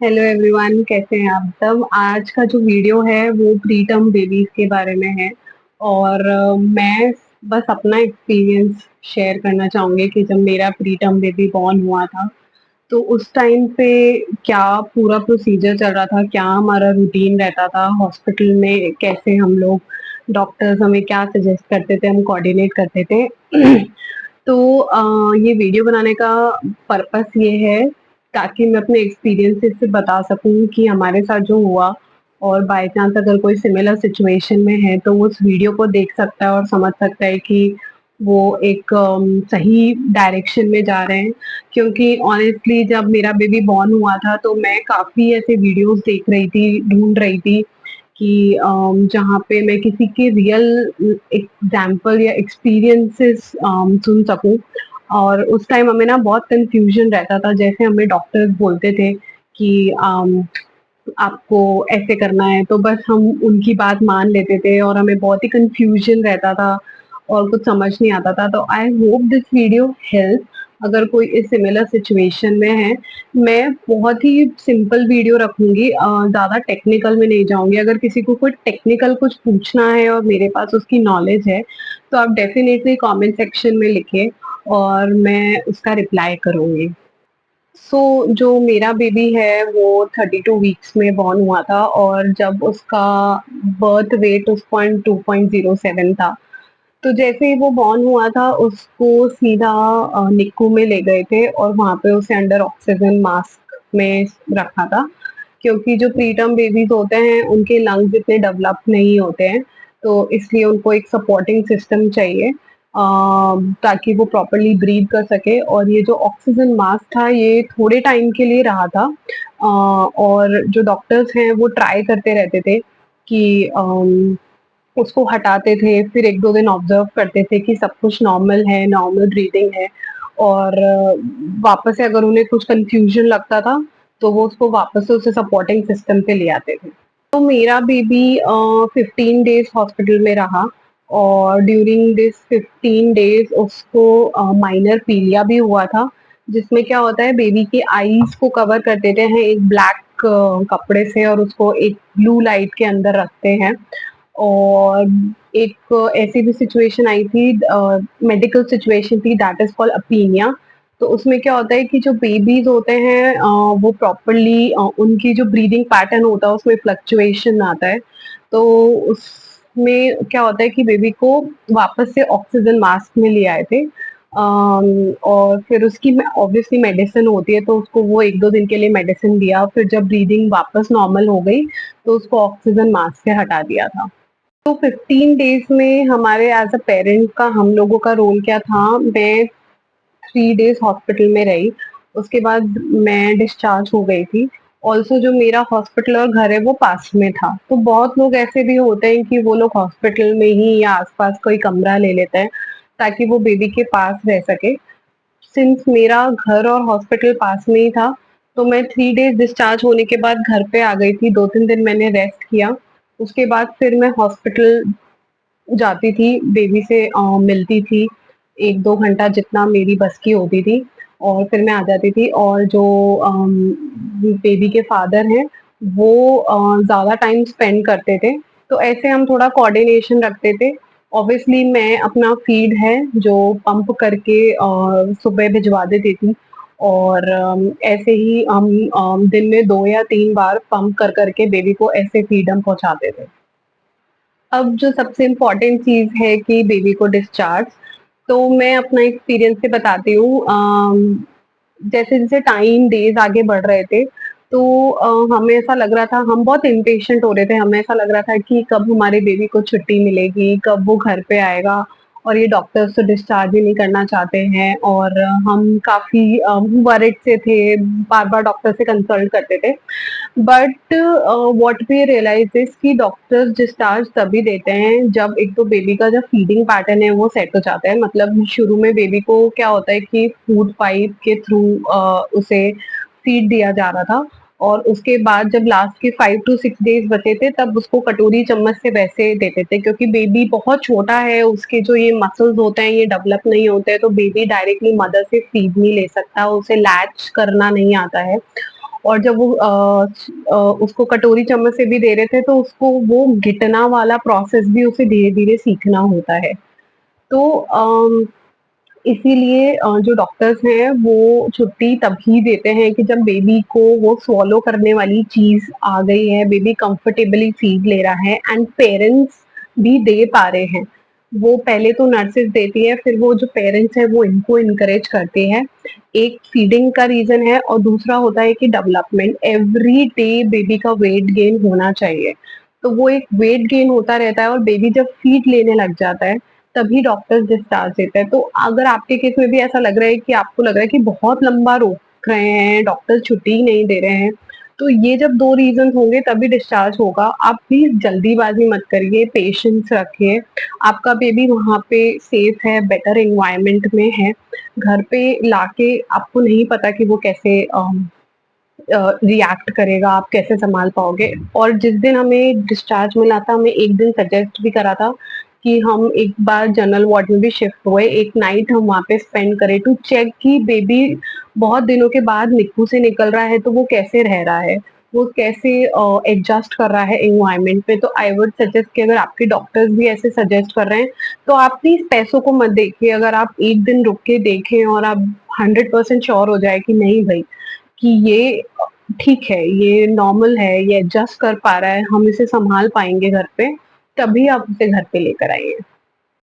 Hello everyone, कैसे हैं आप सब। आज का जो वीडियो है वो प्री टर्म बेबीज के बारे में है। और मैं बस अपना एक्सपीरियंस शेयर करना चाहूंगी कि जब मेरा प्री टर्म बेबी बॉर्न हुआ था तो उस टाइम पे क्या पूरा प्रोसीजर चल रहा था, क्या हमारा रूटीन रहता था हॉस्पिटल में, कैसे हम लोग डॉक्टर्स हमें क्या सजेस्ट करते थे, हम कोऑर्डिनेट करते थे। तो ये वीडियो बनाने का पर्पस ये है ताकि मैं अपने एक्सपीरियंसेस से बता सकूं कि हमारे साथ जो हुआ, और बाय चांस अगर कोई सिमिलर सिचुएशन में है तो वो उस वीडियो को देख सकता है और समझ सकता है कि वो एक सही डायरेक्शन में जा रहे हैं। क्योंकि ऑनेस्टली जब मेरा बेबी बॉर्न हुआ था तो मैं काफ़ी ऐसे वीडियोस देख रही थी, ढूँढ रही थी कि जहाँ पे मैं किसी के रियल एग्जाम्पल या एक्सपीरियंसेस सुन सकूं। और उस टाइम हमें ना बहुत कंफ्यूजन रहता था, जैसे हमें डॉक्टर्स बोलते थे कि आपको ऐसे करना है तो बस हम उनकी बात मान लेते थे और हमें बहुत ही कंफ्यूजन रहता था और कुछ समझ नहीं आता था। तो I hope this video help अगर कोई इस सिमिलर सिचुएशन में है। मैं बहुत ही सिंपल वीडियो रखूंगी, ज़्यादा टेक्निकल में नहीं जाऊंगी। अगर किसी को कोई टेक्निकल कुछ पूछना है और मेरे पास उसकी नॉलेज है तो आप डेफिनेटली कमेंट सेक्शन में लिखिए और मैं उसका रिप्लाई करूंगी। जो मेरा बेबी है वो 32 वीक्स में बॉर्न हुआ था, और जब उसका बर्थ वेट उस पॉइंट 2.07 था। तो जैसे ही वो बॉर्न हुआ था उसको सीधा निक्कू में ले गए थे और वहाँ पे उसे अंडर ऑक्सीजन मास्क में रखा था। क्योंकि जो प्रीटर्म बेबीज होते हैं उनके लंग्स इतने डेवलप नहीं होते हैं, तो इसलिए उनको एक सपोर्टिंग सिस्टम चाहिए ताकि वो प्रॉपरली ब्रीथ कर सके। और ये जो ऑक्सीजन मास्क था ये थोड़े टाइम के लिए रहा था, और जो डॉक्टर्स हैं वो ट्राई करते रहते थे कि उसको हटाते थे, फिर 1-2 दिन ऑब्जर्व करते थे कि सब कुछ नॉर्मल है, नॉर्मल ब्रीदिंग है। और वापस से अगर उन्हें कुछ कन्फ्यूजन लगता था तो वो उसको वापस से उसे सपोर्टिंग सिस्टम पे ले आते थे। तो मेरा बेबी 15 डेज हॉस्पिटल में रहा, और ड्यूरिंग दिस 15 डेज उसको माइनर पीलिया भी हुआ था, जिसमें क्या होता है बेबी की आईज को कवर कर देते हैं एक ब्लैक कपड़े से और उसको एक ब्लू लाइट के अंदर रखते हैं। और एक ऐसी भी सिचुएशन आई थी, मेडिकल सिचुएशन थी, दैट इज कॉल्ड अपीनिया। तो उसमें क्या होता है कि जो बेबीज होते हैं वो प्रॉपरली उनकी जो ब्रीदिंग पैटर्न होता है उसमें फ्लक्चुएशन आता है। तो उसमें क्या होता है कि बेबी को वापस से ऑक्सीजन मास्क में ले आए थे। और फिर उसकी ऑब्वियसली मेडिसिन होती है तो उसको वो 1-2 दिन के लिए मेडिसिन दिया, फिर जब ब्रीदिंग वापस नॉर्मल हो गई तो उसको ऑक्सीजन मास्क से हटा दिया था। तो 15 डेज में हमारे एज अ पेरेंट का हम लोगों का रोल क्या था। मैं 3 डेज हॉस्पिटल में रही, उसके बाद मैं डिस्चार्ज हो गई थी। ऑल्सो जो मेरा हॉस्पिटल और घर है वो पास में था, तो बहुत लोग ऐसे भी होते हैं कि वो लोग हॉस्पिटल में ही या आसपास कोई कमरा ले लेते हैं ताकि वो बेबी के पास रह सके। सिंस मेरा घर और हॉस्पिटल पास में ही था तो मैं 3 डेज डिस्चार्ज होने के बाद घर पे आ गई थी। 2-3 दिन मैंने रेस्ट किया, उसके बाद फिर मैं हॉस्पिटल जाती थी, बेबी से मिलती थी 1-2 घंटा जितना मेरी बस की होती थी, और फिर मैं आ जाती थी। और जो बेबी के फादर हैं वो ज़्यादा टाइम स्पेंड करते थे, तो ऐसे हम थोड़ा कोऑर्डिनेशन रखते थे। ऑब्वियसली मैं अपना फीड है जो पंप करके सुबह भिजवा देती थी, और ऐसे ही हम दिन में 2 या 3 बार पंप कर के बेबी को ऐसे फीड हम पहुँचाते थे। अब जो सबसे इम्पोर्टेंट चीज़ है कि बेबी को डिस्चार्ज, तो मैं अपना एक्सपीरियंस से बताती हूँ। जैसे-जैसे टाइम, डेज़ आगे बढ़ रहे थे, तो हमें ऐसा लग रहा था, हम बहुत इम्पेशेंट हो रहे थे। हमें ऐसा लग रहा था कि कब हमारे बेबी को छुट्टी मिलेगी, कब वो घर पे आएगा, और ये डॉक्टर्स तो डिस्चार्ज ही नहीं करना चाहते हैं। और हम काफ़ी वरिड से थे, बार-बार डॉक्टर से कंसल्ट करते थे। But what we realise is कि डॉक्टर्स डिस्चार्ज तभी देते हैं जब एक तो बेबी का जो फीडिंग पैटर्न है वो सेट हो जाता है। मतलब शुरू में बेबी को क्या होता है कि फूड पाइप के थ्रू उसे फीड दिया जा रहा था, और उसके बाद जब लास्ट के 5 to 6 डेज बचे थे तब उसको कटोरी चम्मच से वैसे देते थे, क्योंकि बेबी बहुत छोटा है, उसके जो ये मसल्स होते हैं ये डेवलप नहीं होते हैं, तो बेबी डायरेक्टली मदर से फीड नहीं ले सकता, उसे लैच करना नहीं आता है। और जब वो उसको कटोरी चम्मच से भी दे रहे थे तो उसको वो घिटना वाला प्रोसेस भी उसे धीरे-धीरे सीखना होता है। तो इसीलिए जो डॉक्टर्स हैं वो छुट्टी तभी देते हैं कि जब बेबी को वो स्वॉलो करने वाली चीज़ आ गई है, बेबी कंफर्टेबली फीड ले रहा है एंड पेरेंट्स भी दे पा रहे हैं। वो पहले तो नर्सेज़ देती है, फिर वो जो पेरेंट्स हैं वो इनको एनकरेज करते हैं। एक फीडिंग का रीज़न है और दूसरा होता है कि डेवलपमेंट। एवरी डे बेबी का वेट गेन होना चाहिए। तो वो एक वेट गेन होता रहता है और बेबी जब फीड लेने लग जाता है तभी डॉक्टर्स डिस्चार्ज देते हैं। तो अगर आपके केस में भी ऐसा लग रहा है कि आपको लग रहा है कि बहुत लंबा रोक रहे हैं, डॉक्टर छुट्टी ही नहीं दे रहे हैं, तो ये जब 2 रीज़न्स होंगे तभी डिस्चार्ज होगा। आप प्लीज़ जल्दीबाज़ी मत करिए, पेशेंस रखिए। आपका बेबी वहाँ पे सेफ है, बेटर एनवायरनमेंट में है। घर पे लाके आपको नहीं पता कि वो कैसे रिएक्ट करेगा, आप कैसे सँभाल पाओगे। और जिस दिन हमें डिस्चार्ज मिला था, हमें एक दिन सजेस्ट भी करा था कि हम एक बार जनरल वार्ड में भी शिफ्ट हुए, एक नाइट हम वहाँ पे स्पेंड करें टू चेक कि बेबी बहुत दिनों के बाद निक्कू से निकल रहा है, तो वो कैसे रह रहा है, वो कैसे एडजस्ट कर रहा है एनवायरनमेंट में। तो आई वुड सजेस्ट कि अगर आपके डॉक्टर्स भी ऐसे सजेस्ट कर रहे हैं, तो आप प्लीज़ पैसों को मत देखिए। अगर आप एक दिन रुक के देखें और आप 100% श्योर हो जाए कि नहीं भई, कि ये ठीक है, ये नॉर्मल है, ये एडजस्ट कर पा रहा है, हम इसे सँभाल पाएँगे घर पे, तभी आप उसे घर पे लेकर आइए।